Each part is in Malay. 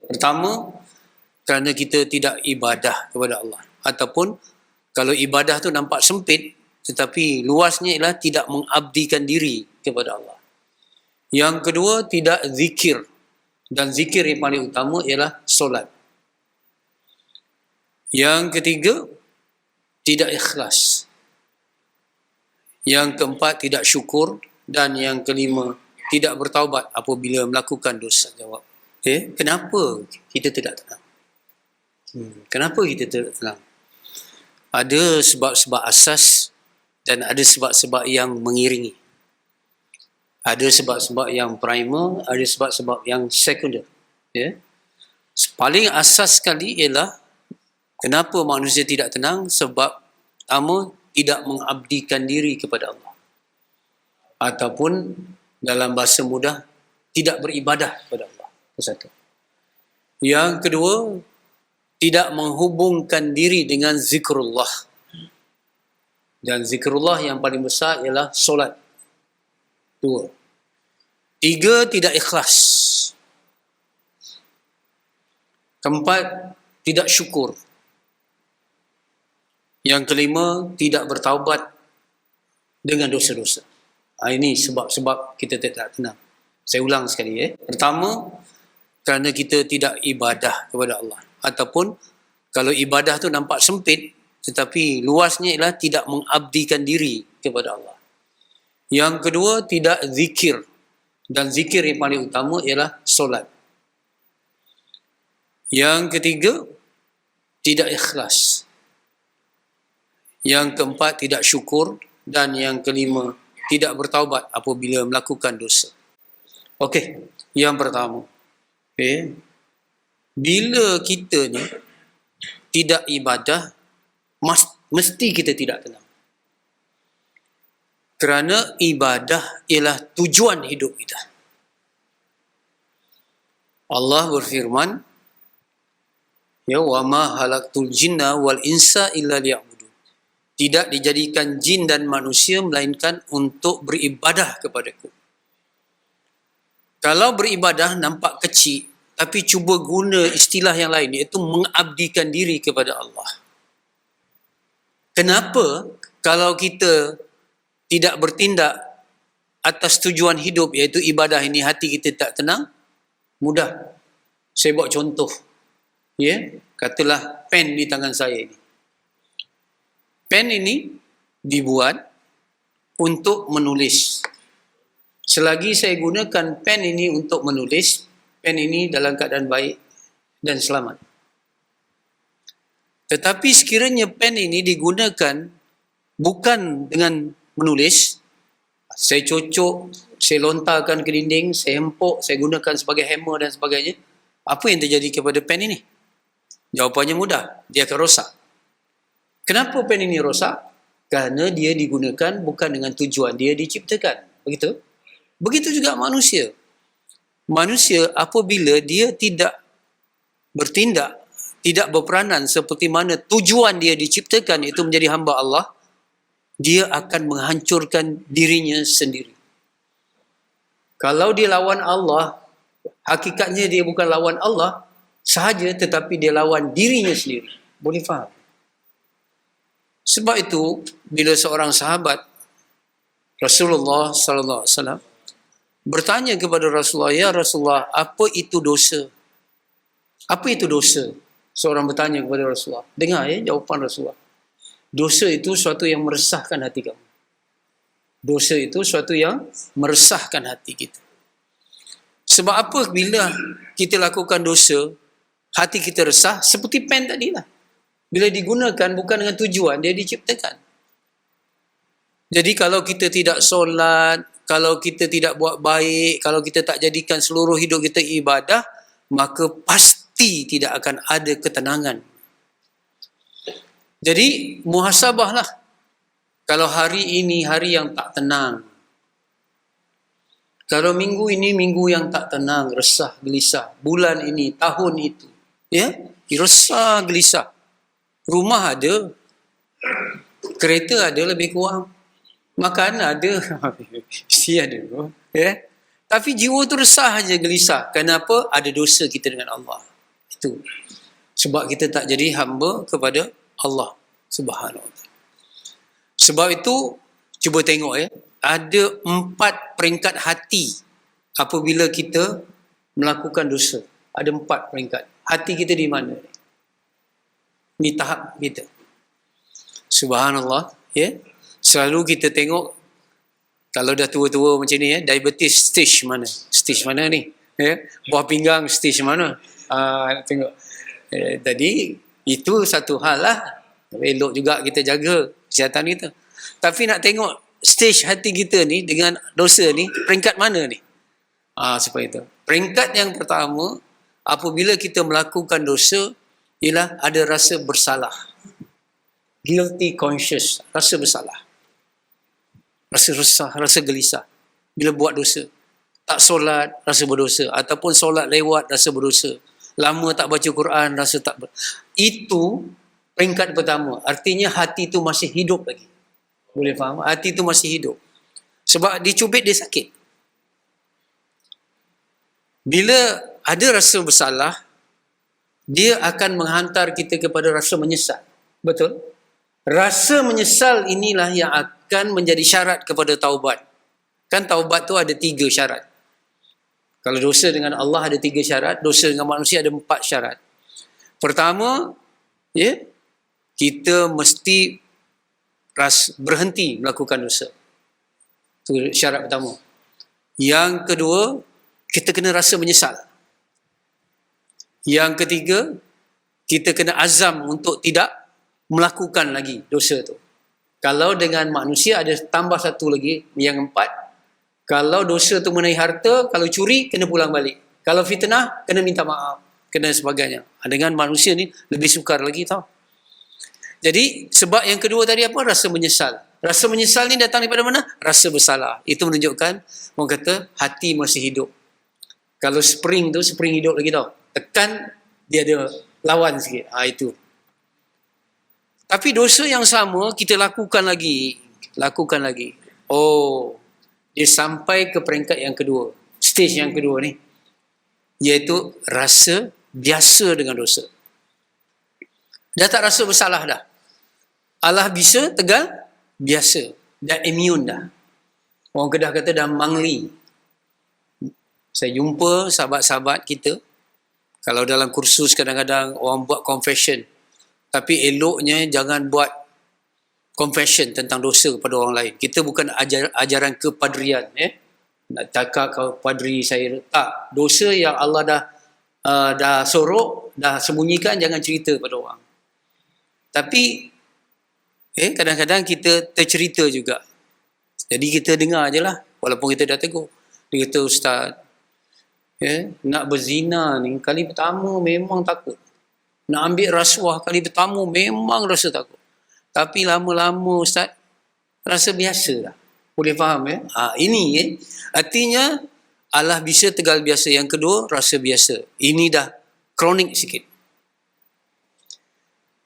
Pertama, kerana kita tidak ibadah kepada Allah. Ataupun kalau ibadah tu nampak sempit, tetapi luasnya ialah tidak mengabdikan diri kepada Allah. Yang kedua, tidak zikir. Dan zikir yang paling utama ialah solat. Yang ketiga, tidak ikhlas. Yang keempat, tidak syukur. Dan yang kelima, tidak bertaubat apabila melakukan dosa. Jawab. Kenapa kita tidak tenang? Kenapa kita tidak tenang? Ada sebab-sebab asas dan ada sebab-sebab yang mengiringi. Ada sebab-sebab yang primer, ada sebab-sebab yang sekunder. Paling asas sekali ialah kenapa manusia tidak tenang? Sebab pertama, tidak mengabdikan diri kepada Allah. Ataupun dalam bahasa mudah, tidak beribadah kepada Allah. Satu. Yang kedua, tidak menghubungkan diri dengan zikrullah. Dan zikrullah yang paling besar ialah solat. Dua. Tiga, tidak ikhlas. Keempat, tidak syukur. Yang kelima, tidak bertaubat dengan dosa-dosa. Ini sebab-sebab kita tidak tenang. Saya ulang sekali. Pertama, kerana kita tidak ibadah kepada Allah. Ataupun kalau ibadah tu nampak sempit, tetapi luasnya ialah tidak mengabdikan diri kepada Allah. Yang kedua, tidak zikir. Dan zikir yang paling utama ialah solat. Yang ketiga, tidak ikhlas. Yang keempat, tidak syukur. Dan yang kelima, tidak bertaubat apabila melakukan dosa. Okey, yang pertama. Bila kita ni tidak ibadah, mesti kita tidak tenang. Kerana ibadah ialah tujuan hidup kita. Allah berfirman, wa ma halaqtul jinna wal insa illa liya'budun. Tidak dijadikan jin dan manusia melainkan untuk beribadah kepadaku. Kalau beribadah nampak kecil, tapi cuba guna istilah yang lain, iaitu mengabdikan diri kepada Allah. Kenapa kalau kita tidak bertindak atas tujuan hidup, iaitu ibadah ini, hati kita tak tenang? Mudah. Saya buat contoh. Katalah pen di tangan saya ini. Pen ini dibuat untuk menulis. Selagi saya gunakan pen ini untuk menulis, pen ini dalam keadaan baik dan selamat. Tetapi sekiranya pen ini digunakan bukan dengan menulis, saya cocok, saya lontarkan ke dinding, saya hempuk, saya gunakan sebagai hammer dan sebagainya, apa yang terjadi kepada pen ini? Jawapannya mudah, dia akan rosak. Kenapa pen ini rosak? Kerana dia digunakan bukan dengan tujuan dia diciptakan. Begitu? Begitu juga manusia. Manusia apabila dia tidak bertindak, tidak berperanan seperti mana tujuan dia diciptakan, itu menjadi hamba Allah, dia akan menghancurkan dirinya sendiri. Kalau dia lawan Allah, hakikatnya dia bukan lawan Allah sahaja, tetapi dia lawan dirinya sendiri. Boleh faham? Sebab itu, bila seorang sahabat Rasulullah sallallahu alaihi wasallam bertanya kepada Rasulullah, "Ya Rasulullah, apa itu dosa?" Apa itu dosa? Seorang bertanya kepada Rasulullah. Dengar jawapan Rasulullah. Dosa itu suatu yang meresahkan hati kamu. Dosa itu suatu yang meresahkan hati kita. Sebab apa bila kita lakukan dosa, hati kita resah? Seperti pen tadi lah. Bila digunakan bukan dengan tujuan, dia diciptakan. Jadi kalau kita tidak solat, kalau kita tidak buat baik, kalau kita tak jadikan seluruh hidup kita ibadah, maka pasti tidak akan ada ketenangan. Jadi muhasabahlah. Kalau hari ini hari yang tak tenang, kalau minggu ini minggu yang tak tenang, resah, gelisah, bulan ini, tahun itu, resah, gelisah. Rumah ada, kereta ada lebih kurang, makan ada, mesti ada. Tapi jiwa tu resah aja, gelisah. Kenapa? Ada dosa kita dengan Allah. Itu. Sebab kita tak jadi hamba kepada Allah Subhanahu Wa Taala. Sebab itu, cuba tengok ada 4 peringkat hati apabila kita melakukan dosa. Ada 4 peringkat. Hati kita di mana? Ni tahap kita. Subhanallah. Selalu kita tengok, kalau dah tua-tua macam ni, diabetes stage mana? Stage mana ni? Buah pinggang stage mana? Tengok. Tadi, itu satu hal lah. Elok juga kita jaga kesihatan kita. Tapi nak tengok stage hati kita ni dengan dosa ni, peringkat mana ni? Seperti itu. Peringkat yang pertama, apabila kita melakukan dosa, ialah ada rasa bersalah. Guilty conscious, rasa bersalah. Rasa resah, rasa gelisah. Bila buat dosa. Tak solat, rasa berdosa. Ataupun solat lewat, rasa berdosa. Lama tak baca Quran, rasa tak Itu peringkat pertama. Artinya hati tu masih hidup lagi. Boleh faham? Hati tu masih hidup. Sebab dicubit dia sakit. Bila ada rasa bersalah, dia akan menghantar kita kepada rasa menyesal. Betul? Rasa menyesal inilah yang akan menjadi syarat kepada taubat. Kan taubat tu ada 3 syarat. Kalau dosa dengan Allah ada 3 syarat, dosa dengan manusia ada 4 syarat. Pertama, kita mesti berhenti melakukan dosa. Itu syarat pertama. Yang kedua, kita kena rasa menyesal. Yang ketiga, kita kena azam untuk tidak melakukan lagi dosa tu. Kalau dengan manusia ada tambah satu lagi, yang 4. Kalau dosa tu mengenai harta, kalau curi, kena pulang balik. Kalau fitnah, kena minta maaf. Kena sebagainya. Dengan manusia ni, lebih sukar lagi tau. Jadi, sebab yang kedua tadi apa? Rasa menyesal. Rasa menyesal ni datang daripada mana? Rasa bersalah. Itu menunjukkan, orang kata, hati masih hidup. Kalau spring tu, spring hidup lagi tau. Tekan, dia ada lawan sikit. Itu. Tapi dosa yang sama, kita lakukan lagi. Lakukan lagi. Dia sampai ke peringkat yang kedua. Stage yang kedua ni. Iaitu rasa biasa dengan dosa. Dah tak rasa bersalah dah. Allah bisa, tegal, biasa. Dah immune dah. Orang Kedah kata dah mangli. Saya jumpa sahabat-sahabat kita. Kalau dalam kursus kadang-kadang orang buat confession. Tapi eloknya jangan buat confession tentang dosa kepada orang lain. Kita bukan ajaran kepadrian. Nak cakap kalau padri saya. Tak. Dosa yang Allah dah sorok, dah sembunyikan, jangan cerita pada orang. Tapi kadang-kadang kita tercerita juga. Jadi kita dengar je lah. Walaupun kita dah tegur. Dia kata, Ustaz, nak berzina ni kali pertama memang takut. Nak ambil rasuah kali pertama memang rasa takut. Tapi lama-lama Ustaz, rasa biasa lah. Boleh faham ini artinya Allah bisa, tegal, biasa. Yang kedua, rasa biasa. Ini dah kronik sikit.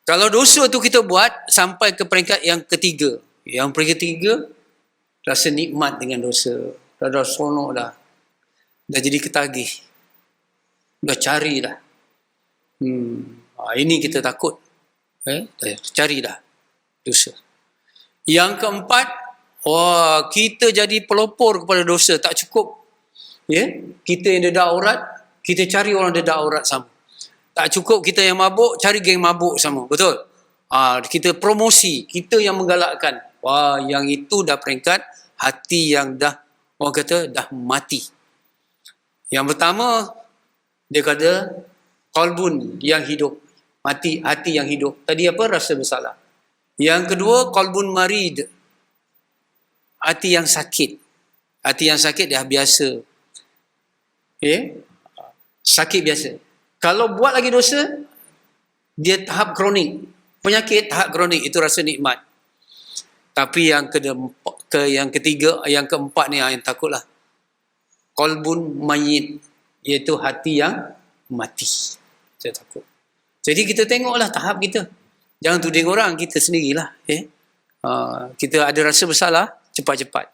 Kalau dosa tu kita buat sampai ke peringkat yang ketiga. Yang peringkat ketiga, rasa nikmat dengan dosa. Dah seronok dah. Dah jadi ketagih. Dah cari dah. Ini kita takut. Cari dah dosa. Yang keempat, kita jadi pelopor kepada dosa. Tak cukup. Kita yang dedak aurat, kita cari orang dedak aurat sama. Tak cukup kita yang mabuk, cari geng mabuk sama. Betul? Kita promosi, kita yang menggalakkan. Yang itu dah peringkat hati yang dah, orang kata, dah mati. Yang pertama, dia kata, qalbun yang hidup. Mati, hati yang hidup. Tadi apa? Rasa bersalah. Yang kedua, qalbun marid. Hati yang sakit. Hati yang sakit dah biasa. Sakit biasa. Kalau buat lagi dosa, dia tahap kronik. Penyakit tahap kronik, itu rasa nikmat. Tapi yang ketiga, yang keempat ni yang takutlah. Qalbun mayit, iaitu hati yang mati. Saya takut. Jadi kita tengoklah tahap kita. Jangan tuding orang, kita sendirilah. Kita ada rasa bersalah, cepat-cepat.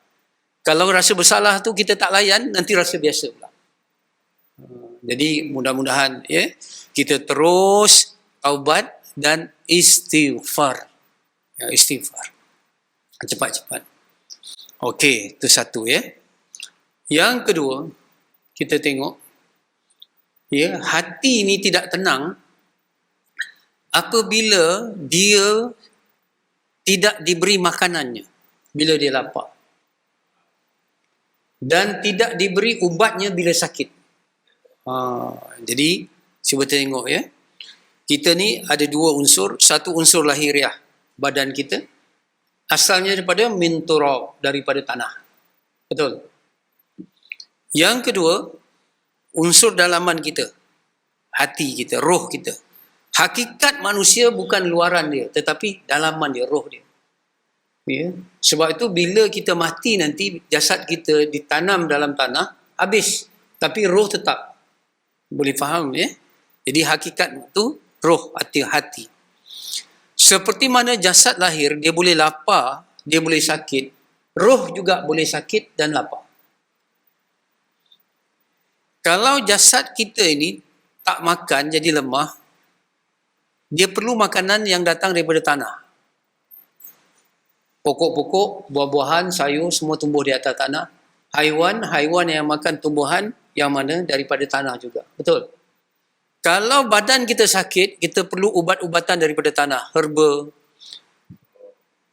Kalau rasa bersalah tu kita tak layan, nanti rasa biasa pula. Jadi mudah-mudahan ya kita terus taubat dan istighfar. Ya, istighfar. Cepat-cepat. Okey, itu satu ya. Yang kedua, kita tengok ya, hati ini tidak tenang apabila dia tidak diberi makanannya bila dia lapar. Dan tidak diberi ubatnya bila sakit. Jadi, cuba tengok ya. Kita ni ada dua unsur. Satu unsur lahiriah badan kita. Asalnya daripada min turab, daripada tanah. Betul? Yang kedua, unsur dalaman kita. Hati kita, roh kita. Hakikat manusia bukan luaran dia, tetapi dalaman dia, roh dia. Ya. Sebab itu bila kita mati nanti, jasad kita ditanam dalam tanah, habis. Tapi roh tetap. Boleh faham ya? Jadi hakikat itu roh, hati. Seperti mana jasad lahir, dia boleh lapar, dia boleh sakit. Roh juga boleh sakit dan lapar. Kalau jasad kita ini tak makan, jadi lemah, dia perlu makanan yang datang daripada tanah. Pokok-pokok, buah-buahan, sayur, semua tumbuh di atas tanah. Haiwan yang makan tumbuhan yang mana daripada tanah juga. Betul? Kalau badan kita sakit, kita perlu ubat-ubatan daripada tanah. Herba,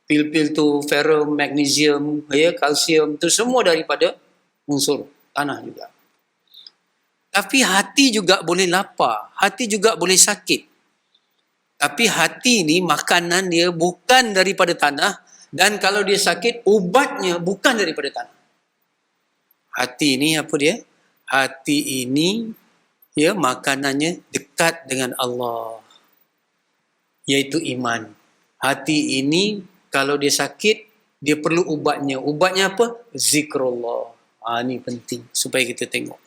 pil-pil tu, ferrum, magnesium, ya, kalsium, tu semua daripada unsur tanah juga. Tapi hati juga boleh lapar, hati juga boleh sakit. Tapi hati ni makanan dia bukan daripada tanah, dan kalau dia sakit, ubatnya bukan daripada tanah. Hati ini apa dia? Hati ini ya makanannya dekat dengan Allah, iaitu iman. Hati ini kalau dia sakit, dia perlu ubatnya. Ubatnya apa? Zikrullah. Ini penting supaya kita tengok.